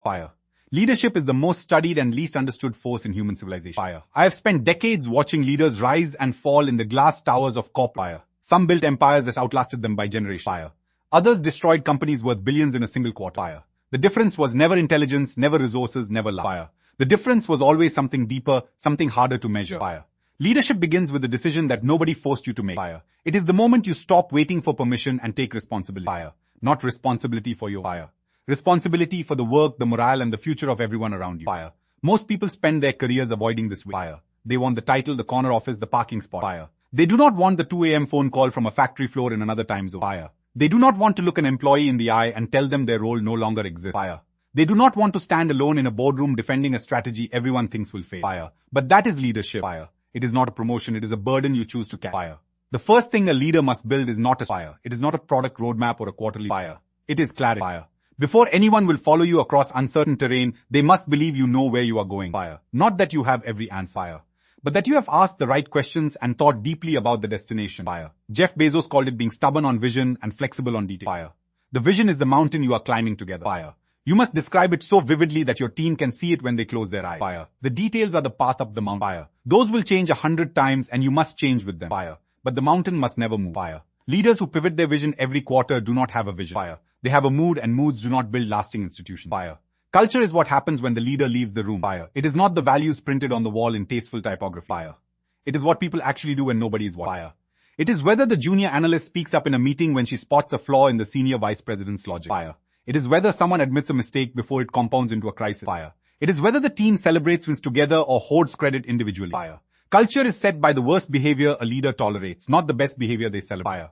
Fire. Leadership is the most studied and least understood force in human civilization. Fire. I have spent decades watching leaders rise and fall in the glass towers of corporate. Fire. Some built empires that outlasted them by generations. Fire. Others destroyed companies worth billions in a single quarter. Fire. The difference was never intelligence, never resources, never love. Fire. The difference was always something deeper, something harder to measure. Fire. Leadership begins with the decision that nobody forced you to make. Fire. It is the moment you stop waiting for permission and take responsibility. Fire. Not responsibility for your fire. Responsibility for the work, the morale, and the future of everyone around you. Fire. Most people spend their careers avoiding this way. Fire. They want the title, the corner office, the parking spot. Fire. They do not want the 2 a.m. phone call from a factory floor in another time zone. Fire. They do not want to look an employee in the eye and tell them their role no longer exists. Fire. They do not want to stand alone in a boardroom defending a strategy everyone thinks will fail. Fire. But that is leadership. Fire. It is not a promotion, it is a burden you choose to carry. Fire. The first thing a leader must build is not a fire. It is not a product roadmap or a quarterly fire. It is clarity. Fire. Before anyone will follow you across uncertain terrain, they must believe you know where you are going. Fire. Not that you have every answer. Fire. But that you have asked the right questions and thought deeply about the destination. Fire. Jeff Bezos called it being stubborn on vision and flexible on detail. Fire. The vision is the mountain you are climbing together. Fire. You must describe it so vividly that your team can see it when they close their eyes. Fire. The details are the path up the mountain. Fire. Those will change 100 times and you must change with them. Fire. But the mountain must never move. Fire. Leaders who pivot their vision every quarter do not have a vision. Fire. They have a mood and moods do not build lasting institutions. Fire. Culture is what happens when the leader leaves the room. Fire. It is not the values printed on the wall in tasteful typography. Fire. It is what people actually do when nobody is watching. Fire. It is whether the junior analyst speaks up in a meeting when she spots a flaw in the senior vice president's logic. Fire. It is whether someone admits a mistake before it compounds into a crisis. Fire. It is whether the team celebrates wins together or hoards credit individually. Fire. Culture is set by the worst behavior a leader tolerates, not the best behavior they celebrate. Fire.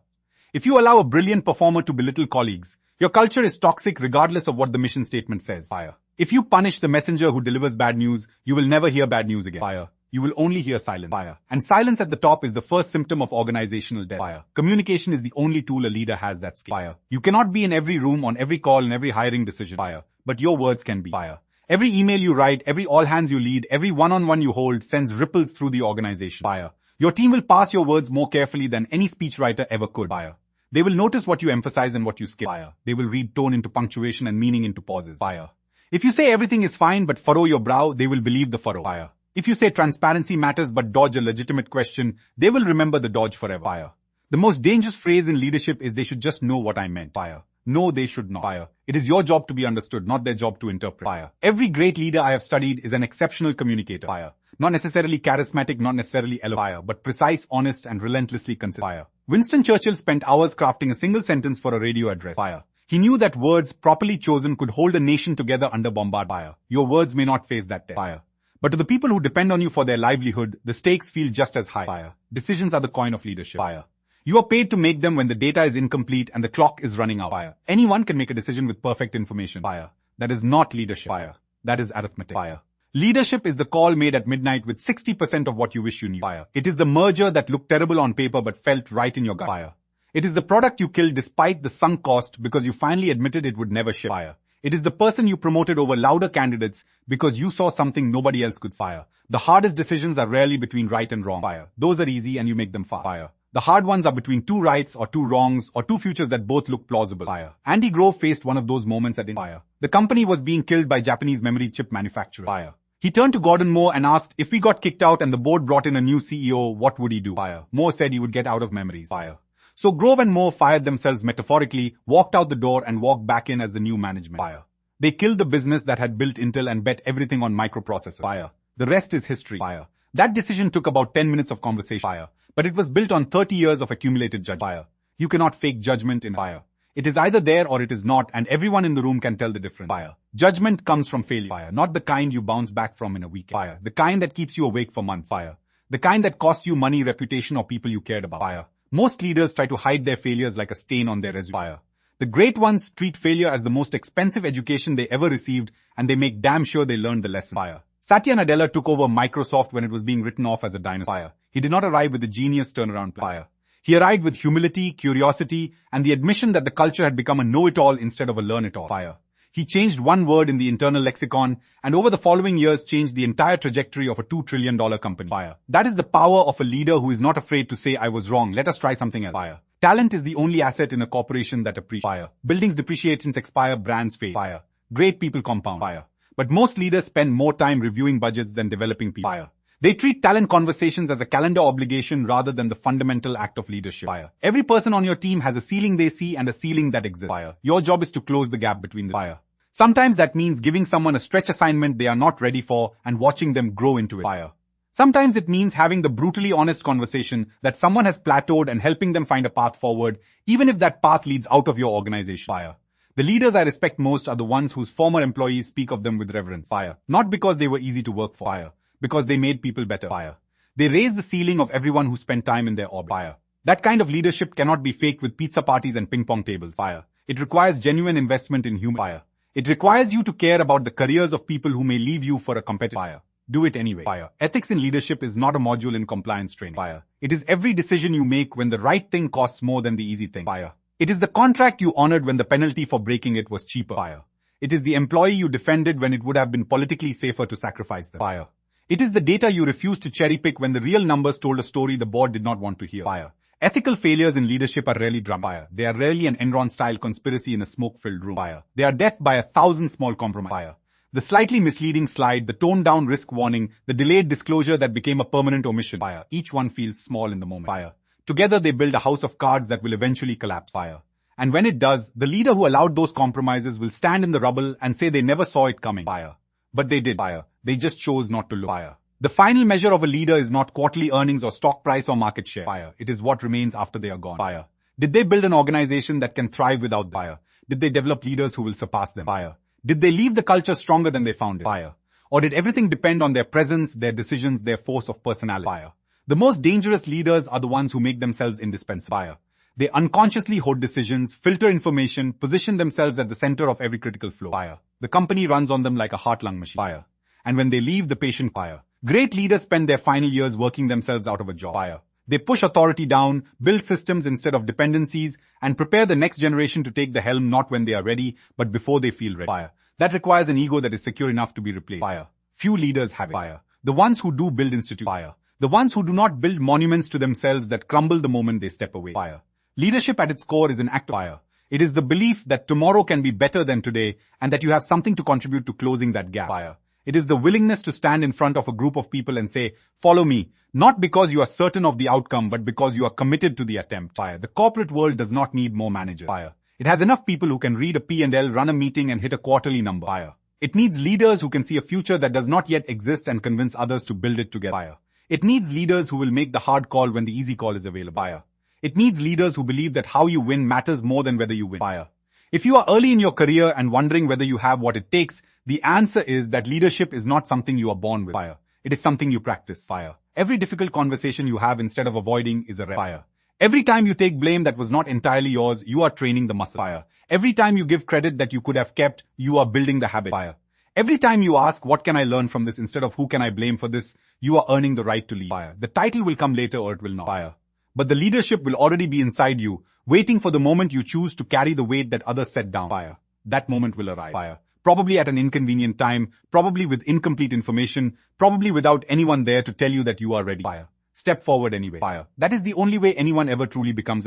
If you allow a brilliant performer to belittle colleagues, your culture is toxic regardless of what the mission statement says. Fire. If you punish the messenger who delivers bad news, you will never hear bad news again. Fire. You will only hear silence. Fire. And silence at the top is the first symptom of organizational death. Fire. Communication is the only tool a leader has that's skill. Fire. You cannot be in every room, on every call, in every hiring decision. Fire. But your words can be. Fire. Every email you write, every all hands you lead, every one-on-one you hold sends ripples through the organization. Fire. Your team will pass your words more carefully than any speechwriter ever could. Fire. They will notice what you emphasize and what you skip. Fire. They will read tone into punctuation and meaning into pauses. Fire. If you say everything is fine but furrow your brow, they will believe the furrow. Fire. If you say transparency matters but dodge a legitimate question, they will remember the dodge forever. Fire. The most dangerous phrase in leadership is they should just know what I meant. Fire. No, they should not. Fire. It is your job to be understood, not their job to interpret. Fire. Every great leader I have studied is an exceptional communicator. Fire. Not necessarily charismatic, not necessarily eloquent. Fire. But precise, honest, and relentlessly consistent. Fire. Winston Churchill spent hours crafting a single sentence for a radio address. Fire. He knew that words properly chosen could hold a nation together under bombardment. Fire. Your words may not face that test. Fire. But to the people who depend on you for their livelihood, the stakes feel just as high. Fire. Decisions are the coin of leadership. Fire. You are paid to make them when the data is incomplete and the clock is running out. Fire. Anyone can make a decision with perfect information. Fire. That is not leadership. Fire. That is arithmetic. Fire. Leadership is the call made at midnight with 60% of what you wish you knew. Fire. It is the merger that looked terrible on paper but felt right in your gut. Fire. It is the product you killed despite the sunk cost because you finally admitted it would never ship. Fire. It is the person you promoted over louder candidates because you saw something nobody else could. Fire. The hardest decisions are rarely between right and wrong. Fire. Those are easy and you make them fast. Fire. The hard ones are between two rights or two wrongs or two futures that both look plausible. Fire. Andy Grove faced one of those moments at Fire. The company was being killed by Japanese memory chip manufacturer. Fire. He turned to Gordon Moore and asked, if we got kicked out and the board brought in a new CEO, what would he do? Fire. Moore said he would get out of memories. Fire. So Grove and Moore fired themselves metaphorically, walked out the door and walked back in as the new management. Fire. They killed the business that had built Intel and bet everything on microprocessors. Fire. The rest is history. Fire. That decision took about 10 minutes of conversation. Fire. But it was built on 30 years of accumulated judgment. Fire. You cannot fake judgment in fire. It is either there or it is not, and everyone in the room can tell the difference. Fire. Judgment comes from failure. Fire. Not the kind you bounce back from in a week. Fire. The kind that keeps you awake for months. Fire. The kind that costs you money, reputation, or people you cared about. Fire. Most leaders try to hide their failures like a stain on their resume. Fire. The great ones treat failure as the most expensive education they ever received, and they make damn sure they learned the lesson. Fire. Satya Nadella took over Microsoft when it was being written off as a dinosaur. Fire. He did not arrive with a genius turnaround plan. Fire. He arrived with humility, curiosity, and the admission that the culture had become a know-it-all instead of a learn-it-all. Fire. He changed one word in the internal lexicon, and over the following years changed the entire trajectory of a $2 trillion company. Fire. That is the power of a leader who is not afraid to say, I was wrong, let us try something else. Fire. Talent is the only asset in a corporation that appreciates. Fire. Buildings depreciate, expire, brands fade. Fire. Great people compound. Fire. But most leaders spend more time reviewing budgets than developing people. Fire. They treat talent conversations as a calendar obligation rather than the fundamental act of leadership. Fire. Every person on your team has a ceiling they see and a ceiling that exists. Fire. Your job is to close the gap between the fire. Sometimes that means giving someone a stretch assignment they are not ready for and watching them grow into it. Fire. Sometimes it means having the brutally honest conversation that someone has plateaued and helping them find a path forward, even if that path leads out of your organization. Fire. The leaders I respect most are the ones whose former employees speak of them with reverence. Fire. Not because they were easy to work for. Fire. Because they made people better. Fire. They raised the ceiling of everyone who spent time in their orbit. Fire. That kind of leadership cannot be faked with pizza parties and ping pong tables. Fire. It requires genuine investment in human. Fire. It requires you to care about the careers of people who may leave you for a competitor. Fire. Do it anyway. Fire. Ethics in leadership is not a module in compliance training. Fire. It is every decision you make when the right thing costs more than the easy thing. Fire. It is the contract you honored when the penalty for breaking it was cheaper. Fire. It is the employee you defended when it would have been politically safer to sacrifice them. Fire. It is the data you refused to cherry-pick when the real numbers told a story the board did not want to hear. Fire. Ethical failures in leadership are rarely drama. Fire. They are rarely an Enron-style conspiracy in a smoke-filled room. Fire. They are death by 1,000 small compromises. Fire. The slightly misleading slide, the toned-down risk warning, the delayed disclosure that became a permanent omission. Fire. Each one feels small in the moment. Fire. Together they build a house of cards that will eventually collapse. Fire. And when it does, the leader who allowed those compromises will stand in the rubble and say they never saw it coming. Fire. But they did. Fire. They just chose not to look. Fire. The final measure of a leader is not quarterly earnings or stock price or market share. Fire. It is what remains after they are gone. Fire. Did they build an organization that can thrive without them? Fire. Did they develop leaders who will surpass them? Fire. Did they leave the culture stronger than they found it? Fire. Or did everything depend on their presence, their decisions, their force of personality? Fire. The most dangerous leaders are the ones who make themselves indispensable. Fire. They unconsciously hold decisions, filter information, position themselves at the center of every critical flow. Fire. The company runs on them like a heart-lung machine. Fire. And when they leave, the patient. Fire. Great leaders spend their final years working themselves out of a job. Fire. They push authority down, build systems instead of dependencies, and prepare the next generation to take the helm not when they are ready, but before they feel ready. Fire. That requires an ego that is secure enough to be replaced. Fire. Few leaders have it. Fire. The ones who do build institutions. Fire. The ones who do not build monuments to themselves that crumble the moment they step away. Fire. Leadership at its core is an act of fire. It is the belief that tomorrow can be better than today and that you have something to contribute to closing that gap. Fire. It is the willingness to stand in front of a group of people and say, follow me, not because you are certain of the outcome, but because you are committed to the attempt. Fire. The corporate world does not need more managers. Fire. It has enough people who can read a P&L, run a meeting and hit a quarterly number. Fire. It needs leaders who can see a future that does not yet exist and convince others to build it together. Fire. It needs leaders who will make the hard call when the easy call is available. Fire. It needs leaders who believe that how you win matters more than whether you win. Fire. If you are early in your career and wondering whether you have what it takes, the answer is that leadership is not something you are born with. Fire. It is something you practice. Fire. Every difficult conversation you have instead of avoiding is a rep. Fire. Every time you take blame that was not entirely yours, you are training the muscle. Fire. Every time you give credit that you could have kept, you are building the habit. Fire. Every time you ask, what can I learn from this instead of who can I blame for this, you are earning the right to lead. Fire. The title will come later or it will not. Fire. But the leadership will already be inside you, waiting for the moment you choose to carry the weight that others set down. Fire. That moment will arrive. Fire. Probably at an inconvenient time, probably with incomplete information, probably without anyone there to tell you that you are ready. Fire. Step forward anyway. Fire. That is the only way anyone ever truly becomes a